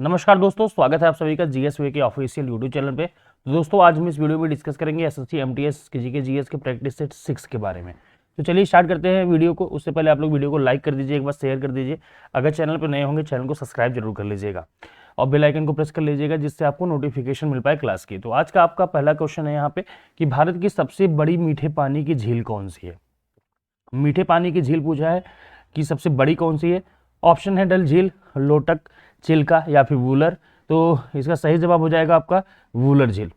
नमस्कार दोस्तों, स्वागत है आप सभी का जीएसवे के ऑफिशियल यूट्यूब चैनल पे। तो दोस्तों आज हम इस वीडियो में डिस्कस करेंगे एसएससी एमटीएस के जीके जीएस के प्रैक्टिस सेट 6 के बारे में। तो चलिए स्टार्ट करते हैं वीडियो को। उससे पहले आप लोग वीडियो को लाइक कर दीजिए, एक बार शेयर कर दीजिए। अगर चैनल पर नए होंगे चैनल को सब्सक्राइब जरूर कर लीजिएगा और बेल आइकन को प्रेस कर लीजिएगा, जिससे आपको नोटिफिकेशन मिल पाए क्लास की। तो आज का आपका पहला क्वेश्चन है यहाँ पे कि भारत की सबसे बड़ी मीठे पानी की झील कौन सी है। मीठे पानी की झील पूछा है कि सबसे बड़ी कौन सी है। ऑप्शन है डल झील, लोटक, चिल्का या फिर वूलर। तो इसका सही जवाब हो जाएगा आपका वूलर झील।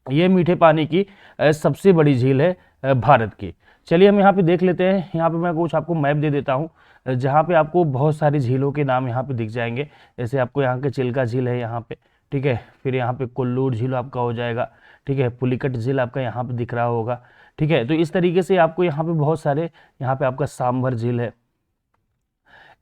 ये मीठे पानी की सबसे बड़ी झील है भारत की। चलिए हम यहाँ पे देख लेते हैं। यहाँ पे मैं कुछ आपको मैप दे देता हूँ, जहाँ पे आपको बहुत सारी झीलों के नाम यहाँ पे दिख जाएंगे। जैसे आपको यहाँ के चिल्का झील है यहाँ पे, ठीक है। फिर यहाँ पे कुल्लूर झील आपका हो जाएगा, ठीक है। पुलिकट झील आपका यहाँ पे दिख रहा होगा, ठीक है। तो इस तरीके से आपको यहाँ पे बहुत सारे, यहाँ पे आपका सांभर झील है।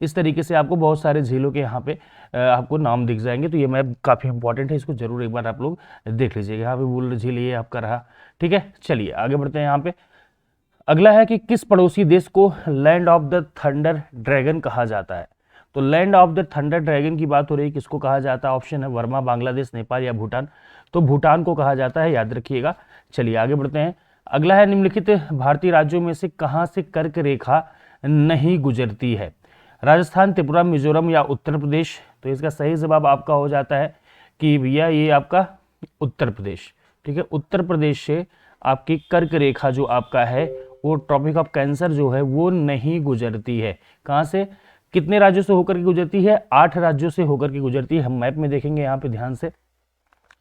इस तरीके से आपको बहुत सारे झीलों के यहाँ पे आपको नाम दिख जाएंगे। तो ये मैप काफ़ी इंपॉर्टेंट है, इसको जरूर एक बार आप लोग देख लीजिएगा। यहाँ पे वूलर झील ये आपका रहा, ठीक है। चलिए आगे बढ़ते हैं। यहाँ पे अगला है कि किस पड़ोसी देश को land of the thunder dragon कहा जाता है। तो land of the thunder dragon की बात हो रही है, किसको कहा जाता है। ऑप्शन है वर्मा, बांग्लादेश, नेपाल या भूटान। तो भूटान को कहा जाता है, याद रखिएगा। चलिए आगे बढ़ते हैं। अगला है निम्नलिखित भारतीय राज्यों में से कहाँ से कर्क रेखा नहीं गुजरती है। राजस्थान, त्रिपुरा, मिजोरम या उत्तर प्रदेश। तो इसका सही जवाब आपका हो जाता है कि भैया ये आपका उत्तर प्रदेश, ठीक है। उत्तर प्रदेश से आपकी कर्क रेखा जो आपका है वो ट्रॉपिक ऑफ कैंसर जो है वो नहीं गुजरती है। कहाँ से, कितने राज्यों से होकर के गुजरती है। 8 राज्यों से होकर के गुजरती है। हम मैप में देखेंगे यहाँ पे ध्यान से।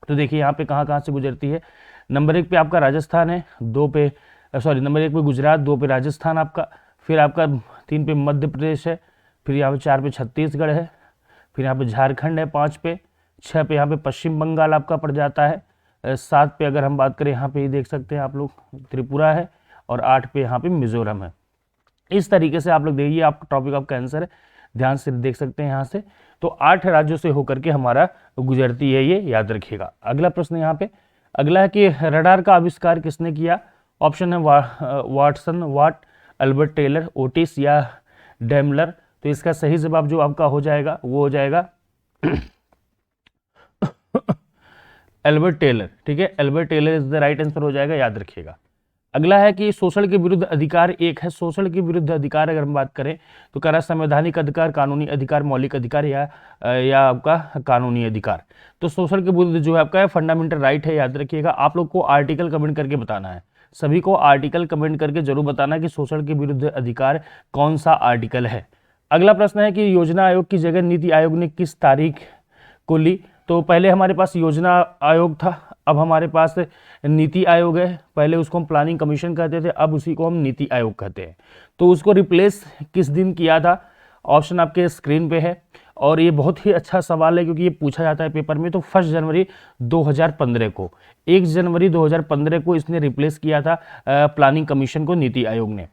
तो देखिए यहाँ पे कहाँ कहाँ से गुजरती है। नंबर 1 पे आपका राजस्थान है, नंबर 1 पे गुजरात, 2 पे राजस्थान आपका, फिर आपका 3 पे मध्य प्रदेश है, फिर यहाँ पे 4 पे छत्तीसगढ़ है, फिर यहाँ पे झारखंड है 5 पे, 6 पे यहाँ पे पश्चिम बंगाल आपका पड़ जाता है, 7 पे अगर हम बात करें यहाँ पे ये देख सकते हैं आप लोग त्रिपुरा है, और 8 पे यहाँ पे मिजोरम है। इस तरीके से आप लोग देखिए, आप टॉपिक ऑफ कैंसर है, ध्यान से देख सकते हैं यहाँ से। तो 8 राज्यों से होकर के हमारा गुजरती है, ये याद रखिएगा। अगला प्रश्न यहाँ पे अगला है कि रडार का आविष्कार किसने किया। ऑप्शन है वाटसन, वाट, अल्बर्ट टेलर, ओटिस या डेमलर। तो इसका सही जवाब जो आपका हो जाएगा वो हो जाएगा एल्बर्ट टेलर, ठीक है। Albert Taylor is the right answer हो जाएगा, याद रखिएगा। अगला है कि शोषण के विरुद्ध अधिकार एक है। शोषण के विरुद्ध अधिकार अगर हम बात करें तो कह रहा संवैधानिक अधिकार, कानूनी अधिकार, मौलिक अधिकार या आपका कानूनी अधिकार। तो शोषण के विरुद्ध जो है आपका फंडामेंटल राइट है, याद रखिएगा। आप लोग को आर्टिकल कमेंट करके बताना है, सभी को आर्टिकल कमेंट करके जरूर बताना कि शोषण के विरुद्ध अधिकार कौन सा आर्टिकल है। अगला प्रश्न है कि योजना आयोग की जगह नीति आयोग ने किस तारीख को ली। तो पहले हमारे पास योजना आयोग था, अब हमारे पास नीति आयोग है। पहले उसको हम प्लानिंग कमीशन कहते थे, अब उसी को हम नीति आयोग कहते हैं। तो उसको रिप्लेस किस दिन किया था। ऑप्शन आपके स्क्रीन पे है, और ये बहुत ही अच्छा सवाल है क्योंकि ये पूछा जाता है पेपर में। तो 1 जनवरी 2015 को, 1 जनवरी 2015 को इसने रिप्लेस किया था प्लानिंग कमीशन को, नीति आयोग ने।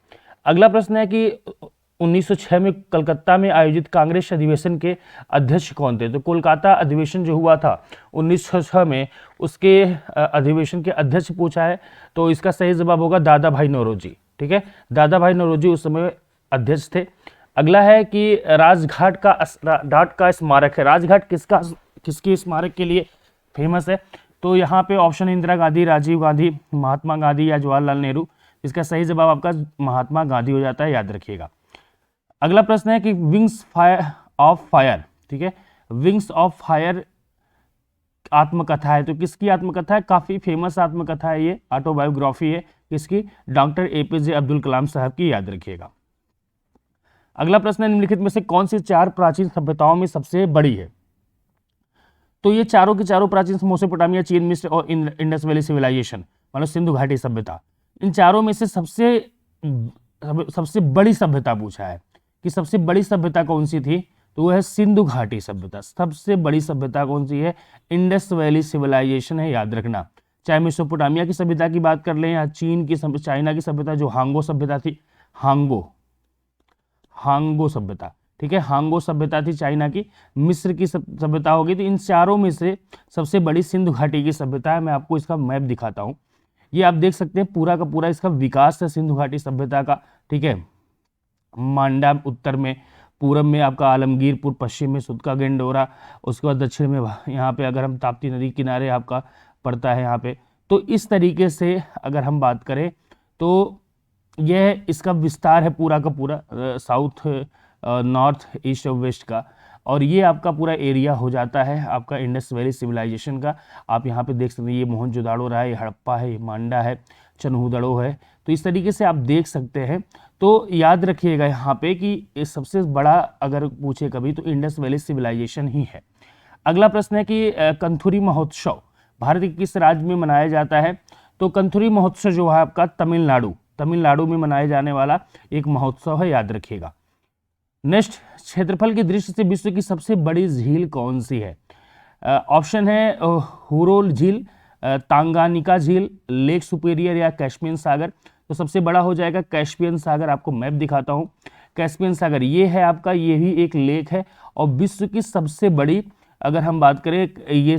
अगला प्रश्न है कि 1906 में कलकत्ता में आयोजित कांग्रेस अधिवेशन के अध्यक्ष कौन थे। तो कोलकाता अधिवेशन जो हुआ था 1906 में, उसके अधिवेशन के अध्यक्ष पूछा है। तो इसका सही जवाब होगा दादा भाई नौरोजी, ठीक है। दादा भाई नौरोजी उस समय अध्यक्ष थे। अगला है कि राजघाट का स्मारक है। राजघाट किसकी स्मारक के लिए फेमस है। तो यहाँ पे ऑप्शन इंदिरा गांधी, राजीव गांधी, महात्मा गांधी या जवाहरलाल नेहरू। इसका सही जवाब आपका महात्मा गांधी हो जाता है, याद रखिएगा। अगला प्रश्न है कि विंग्स ऑफ फायर, ठीक है। विंग्स ऑफ फायर आत्मकथा है। तो किसकी आत्मकथा है, काफी फेमस आत्मकथा है, ये ऑटोबायोग्राफी है किसकी, डॉक्टर एपीजे अब्दुल कलाम साहब की, याद रखिएगा। अगला प्रश्न है निम्नलिखित में से कौन सी 4 प्राचीन सभ्यताओं में सबसे बड़ी है। तो ये चारों की चारों प्राचीन, मेसोपोटामिया, चीन, मिस्र और इंडस वैली सिविलाइजेशन, मतलब सिंधु घाटी सभ्यता, इन चारों में से सबसे बड़ी सभ्यता पूछा है कि सबसे बड़ी सभ्यता कौन सी थी। तो वो है सिंधु घाटी सभ्यता। सबसे बड़ी सभ्यता कौन सी है, इंडस वैली सिविलाइजेशन है, याद रखना। चाहे मेसोपोटामिया की सभ्यता की बात कर लें या चीन की, चाइना की सभ्यता जो हांगो सभ्यता थी, हांगो सभ्यता, ठीक है। हांगो सभ्यता थी चाइना की। मिस्र की सभ्यता होगी। तो इन चारों में से सबसे बड़ी सिंधु घाटी की सभ्यता है। मैं आपको इसका मैप दिखाता हूँ। ये आप देख सकते हैं पूरा का पूरा इसका विकास है सिंधु घाटी सभ्यता का, ठीक है। मांडा उत्तर में, पूरब में आपका आलमगीरपुर, पश्चिम में सुदका गेंडोरा, उसके बाद दक्षिण में यहाँ पे अगर हम ताप्ती नदी किनारे आपका पड़ता है यहाँ पे। तो इस तरीके से अगर हम बात करें तो यह इसका विस्तार है पूरा का पूरा साउथ, नॉर्थ, ईस्ट और वेस्ट का, और ये आपका पूरा एरिया हो जाता है आपका इंडस वैली सिविलाइजेशन का। आप यहाँ पे देख सकते हैं ये मोहनजोदाड़ो रहा है, ये हड़प्पा है, ये मांडा है, चन्हूदड़ो है। तो इस तरीके से आप देख सकते हैं। तो याद रखिएगा यहाँ पे कि इस सबसे बड़ा अगर पूछे कभी तो इंडस वैली सिविलाइजेशन ही है। अगला प्रश्न है कि कंथुरी महोत्सव भारत के किस राज्य में मनाया जाता है? तो कंथुरी महोत्सव जो है आपका तमिलनाडु में मनाया जाने वाला एक महोत्सव है, याद रखिएगा। नेक्स्ट, क्षेत्रफल की दृष्टि से विश्व की सबसे बड़ी झील कौन सी है? ऑप्शन है हुरोल झील, तांगानिका झील, लेक सुपेरियर या कैस्पियन सागर। तो सबसे बड़ा हो जाएगा कैस्पियन सागर। आपको मैप दिखाता हूँ। कैस्पियन सागर ये है आपका, ये भी एक लेक है और विश्व की सबसे बड़ी अगर हम बात करें ये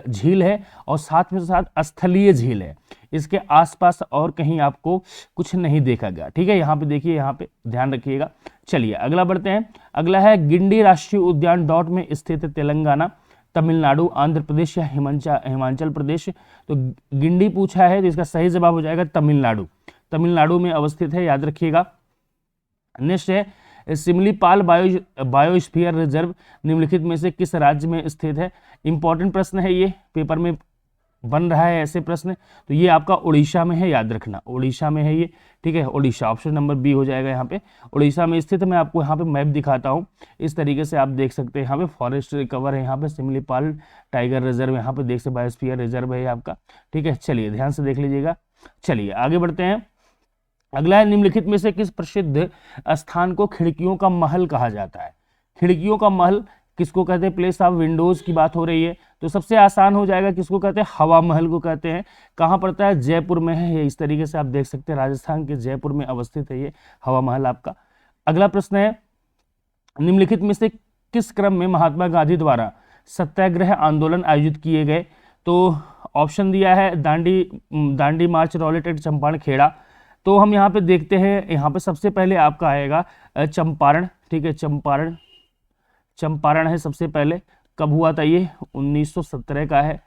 झील है और साथ में साथ स्थलीय झील है। इसके आसपास और कहीं आपको कुछ नहीं देखा गया। ठीक है, यहाँ पे देखिए, यहाँ पे ध्यान रखिएगा। चलिए अगला बढ़ते हैं। अगला है गिंडी राष्ट्रीय उद्यान डॉट में स्थित है तेलंगाना, तमिलनाडु, आंध्र प्रदेश या हिमाचल प्रदेश। तो गिंडी पूछा है तो इसका सही जवाब हो जाएगा तमिलनाडु में अवस्थित है, याद रखिएगा। नेक्स्ट है सिमलीपाल बायोस्फीयर रिजर्व निम्नलिखित में से किस राज्य में स्थित है? इंपॉर्टेंट प्रश्न है, ये पेपर में बन रहा है ऐसे प्रश्न। तो ये आपका उड़ीसा में है, याद रखना, उड़ीसा में है ये। ठीक है, उड़ीसा, ऑप्शन नंबर बी हो जाएगा यहाँ पे, उड़ीसा में स्थित। मैं आपको यहाँ पे मैप दिखाता हूँ। इस तरीके से आप देख सकते हैं, यहाँ पे फॉरेस्ट रिकवर है, यहाँ पे सिमलीपाल टाइगर रिजर्व, यहाँ पे देख सकते बायोस्फीयर रिजर्व है आपका। ठीक है, चलिए ध्यान से देख लीजिएगा। चलिए आगे बढ़ते हैं। अगला है निम्नलिखित में से किस प्रसिद्ध स्थान को खिड़कियों का महल कहा जाता है? खिड़कियों का महल किसको कहते हैं? प्लेस ऑफ विंडोज की बात हो रही है तो सबसे आसान हो जाएगा, किसको कहते हैं? हवा महल को कहते हैं। कहाँ पड़ता है? जयपुर में है ये। इस तरीके से आप देख सकते हैं, राजस्थान के जयपुर में अवस्थित है ये हवा महल आपका। अगला प्रश्न है निम्नलिखित में से किस क्रम में महात्मा गांधी द्वारा सत्याग्रह आंदोलन आयोजित किए गए? तो ऑप्शन दिया है दांडी मार्च, रॉलेट एक्ट, चंपारण, खेड़ा। तो हम यहाँ पे देखते हैं, यहाँ पे सबसे पहले आपका आएगा चंपारण। ठीक है, चंपारण है सबसे पहले। कब हुआ था ये? 1917 का है।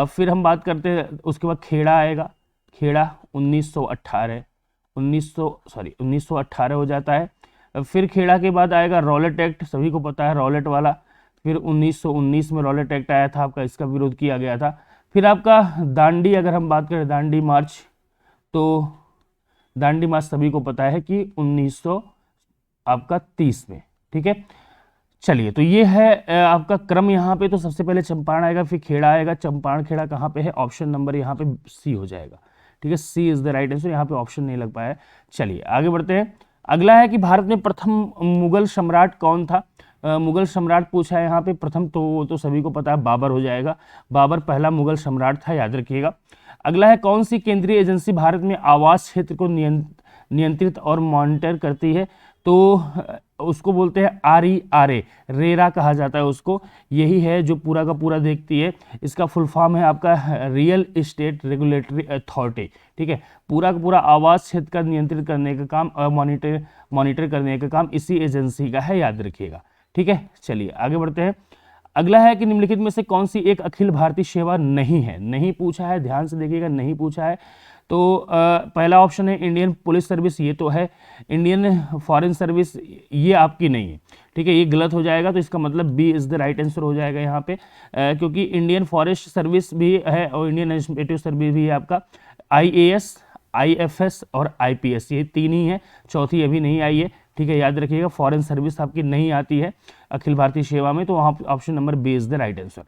फिर हम बात करते हैं, उसके बाद खेड़ा आएगा। खेड़ा 1918 हो जाता है। फिर खेड़ा के बाद आएगा रॉलेट एक्ट, सभी को पता है रॉलेट वाला। फिर 1919 में रॉलेट एक्ट आया था आपका, इसका विरोध किया गया था। फिर आपका दांडी, अगर हम बात करें दांडी मार्च, तो दांडी मार्च सभी को पता है कि 1930 में। ठीक है, चलिए तो ये है आपका क्रम यहाँ पे। तो सबसे पहले चंपारण आएगा, फिर खेड़ा आएगा। चंपारण खेड़ा कहाँ पे है? ऑप्शन नंबर यहाँ पे सी हो जाएगा। ठीक है, सी इज द राइट आंसर। यहाँ पे ऑप्शन नहीं लग पाया। चलिए आगे बढ़ते हैं। अगला है कि भारत में प्रथम मुगल सम्राट कौन था? मुगल सम्राट पूछा है यहाँ पे। प्रथम तो सभी को पता है, बाबर हो जाएगा। बाबर पहला मुगल सम्राट था, याद रखिएगा। अगला है कौन सी केंद्रीय एजेंसी भारत में आवास क्षेत्र को नियंत्रित और मॉनिटर करती है? तो उसको बोलते हैं RERA, रेरा कहा जाता है उसको। यही है जो पूरा का पूरा देखती है। इसका फुल फॉर्म है आपका रियल एस्टेट रेगुलेटरी अथॉरिटी। ठीक है, पूरा का पूरा आवास क्षेत्र का नियंत्रित करने का काम और मॉनिटर करने का काम इसी एजेंसी का है, याद रखिएगा। ठीक है, चलिए आगे बढ़ते हैं। अगला है कि निम्नलिखित में से कौन सी एक अखिल भारतीय सेवा नहीं है? नहीं पूछा है, ध्यान से देखिएगा, नहीं पूछा है। तो पहला ऑप्शन है इंडियन पुलिस सर्विस, ये तो है। इंडियन फॉरेन सर्विस ये आपकी नहीं है। ठीक है, ये गलत हो जाएगा। तो इसका मतलब b is the right answer हो जाएगा यहाँ पे, क्योंकि इंडियन फॉरेस्ट सर्विस भी है और इंडियन एडमिनिस्ट्रेटिव सर्विस भी है आपका। IAS, IFS और IPS ये तीन ही है, चौथी अभी नहीं आई है। ठीक है, याद रखिएगा, फॉरेन सर्विस आपकी नहीं आती है अखिल भारतीय सेवा में। तो वहाँ option number b is the right answer.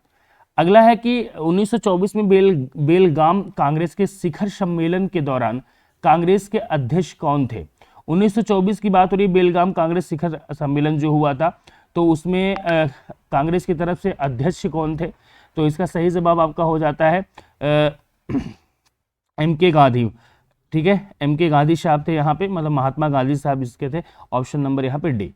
अगला है कि 1924 में बेलगाम कांग्रेस के शिखर सम्मेलन के दौरान कांग्रेस के अध्यक्ष कौन थे? 1924 की बात हो रही है, बेलगाम कांग्रेस शिखर सम्मेलन जो हुआ था, तो उसमें कांग्रेस की तरफ से अध्यक्ष कौन थे? तो इसका सही जवाब आपका हो जाता है MK गांधी। ठीक है, MK गांधी साहब थे यहाँ पे, मतलब महात्मा गांधी साहब इसके थे। ऑप्शन नंबर यहाँ पे डी।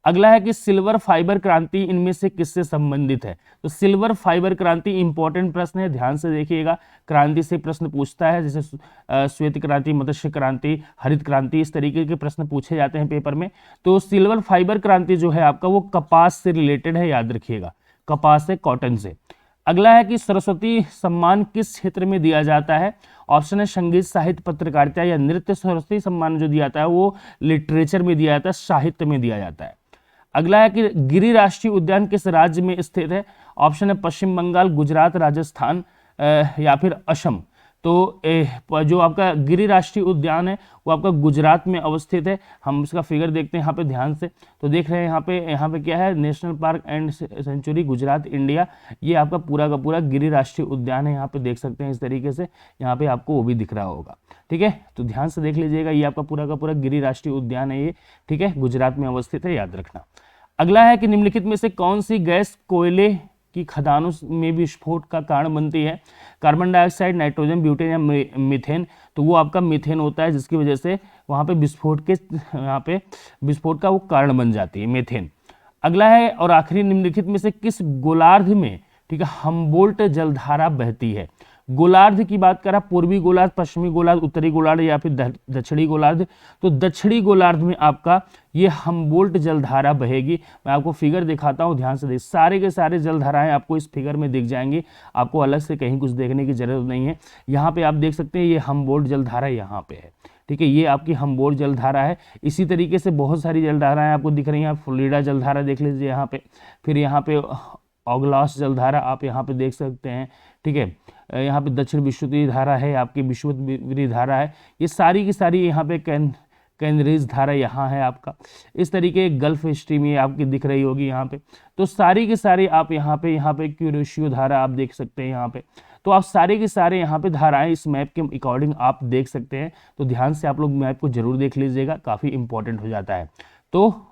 अगला है कि सिल्वर फाइबर क्रांति इनमें से किससे संबंधित है। तो सिल्वर फाइबर क्रांति इंपॉर्टेंट प्रश्न है, ध्यान से देखिएगा। क्रांति से प्रश्न पूछता है, जैसे श्वेत क्रांति, मत्स्य क्रांति, हरित क्रांति, इस तरीके के प्रश्न पूछे जाते हैं पेपर में। तो सिल्वर फाइबर क्रांति जो है आपका वो कपास से रिलेटेड है, याद रखिएगा, कपास से, कॉटन से। अगला है कि सरस्वती सम्मान किस क्षेत्र में दिया जाता है। ऑप्शन है संगीत, साहित्य, पत्रकारिता या नृत्य। सरस्वती सम्मान जो दिया जाता है वो लिटरेचर में दिया जाता है, साहित्य में दिया जाता है। अगला है कि गिरि राष्ट्रीय उद्यान किस राज्य में स्थित है। ऑप्शन है पश्चिम बंगाल, गुजरात, राजस्थान या फिर असम। तो जो आपका गिरि राष्ट्रीय उद्यान है वो आपका गुजरात में अवस्थित है। हम उसका फिगर देखते हैं यहाँ पे ध्यान से, तो देख रहे हैं यहाँ पे क्या है, national park and sanctuary, Gujarat, India. ये आपका पूरा का पूरा गिरि राष्ट्रीय उद्यान है, यहाँ पे देख सकते हैं इस तरीके से, यहाँ पे आपको वो भी दिख रहा होगा। ठीक है, तो ध्यान से देख लीजिएगा, ये आपका पूरा का पूरा गिरि राष्ट्रीय उद्यान है ये। ठीक है, गुजरात में अवस्थित है, याद रखना। अगला है कि निम्नलिखित में से कौन सी गैस कोयले की खदानों में विस्फोट का कारण बनती है। कार्बन डाइऑक्साइड, नाइट्रोजन, ब्यूटेन या मीथेन। तो वो आपका मीथेन होता है, जिसकी वजह से वहाँ पे विस्फोट का वो कारण बन जाती है, मीथेन। अगला है और आखिरी, निम्नलिखित में से किस गोलार्ध में, ठीक है, हम्बोल्ट जलधारा बहती है। गोलार्ध की बात करा, पूर्वी गोलार्ध, पश्चिमी गोलार्ध, उत्तरी गोलार्ध या फिर दक्षिणी गोलार्ध। तो दक्षिणी गोलार्ध में आपका ये हम्बोल्ट जलधारा बहेगी। मैं आपको फिगर दिखाता हूँ, ध्यान से देख, सारे के सारे जलधाराएं आपको इस फिगर में दिख जाएंगी, आपको अलग से कहीं कुछ देखने की जरूरत नहीं है। यहाँ पे आप देख सकते हैं ये हम्बोल्ट जलधारा यहाँ पे है। ठीक है, ये आपकी हम्बोल्ट जलधारा है। इसी तरीके से बहुत सारी जलधाराएं आपको दिख रही हैं। फ्लोरिडा जलधारा देख लीजिए यहाँ पे, फिर यहाँ पे ऑगलास जलधारा आप यहाँ पे देख सकते हैं। ठीक है, यहाँ पे दक्षिण विषुवतीय धारा है, आपकी विषुवतीय धारा है। ये सारी की सारी यहाँ पे कैनरीज धारा यहाँ है आपका। इस तरीके गल्फ स्ट्रीम ये आपकी दिख रही होगी यहाँ पे। तो सारी की सारी आप यहाँ पे क्यूरेशियो धारा आप देख सकते हैं यहाँ पे। तो आप सारे के सारे यहाँ पे धाराएं इस मैप के अकॉर्डिंग आप देख सकते हैं। तो ध्यान से आप लोग मैप को जरूर देख लीजिएगा, काफ़ी इंपॉर्टेंट हो जाता है। तो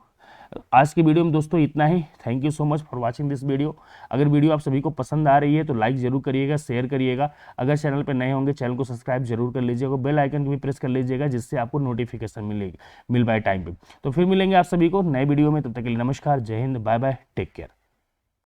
आज की वीडियो में दोस्तों इतना ही। Thank you so much for watching this video. अगर वीडियो आप सभी को पसंद आ रही है तो लाइक जरूर करिएगा, शेयर करिएगा। अगर चैनल पर नए होंगे चैनल को सब्सक्राइब जरूर कर लीजिएगा, बेल आइकन भी प्रेस कर लीजिएगा, जिससे आपको नोटिफिकेशन मिल पाए टाइम पे। तो फिर मिलेंगे आप सभी को नए वीडियो में, तब तक के लिए नमस्कार, जय हिंद, बाय बाय, टेक केयर।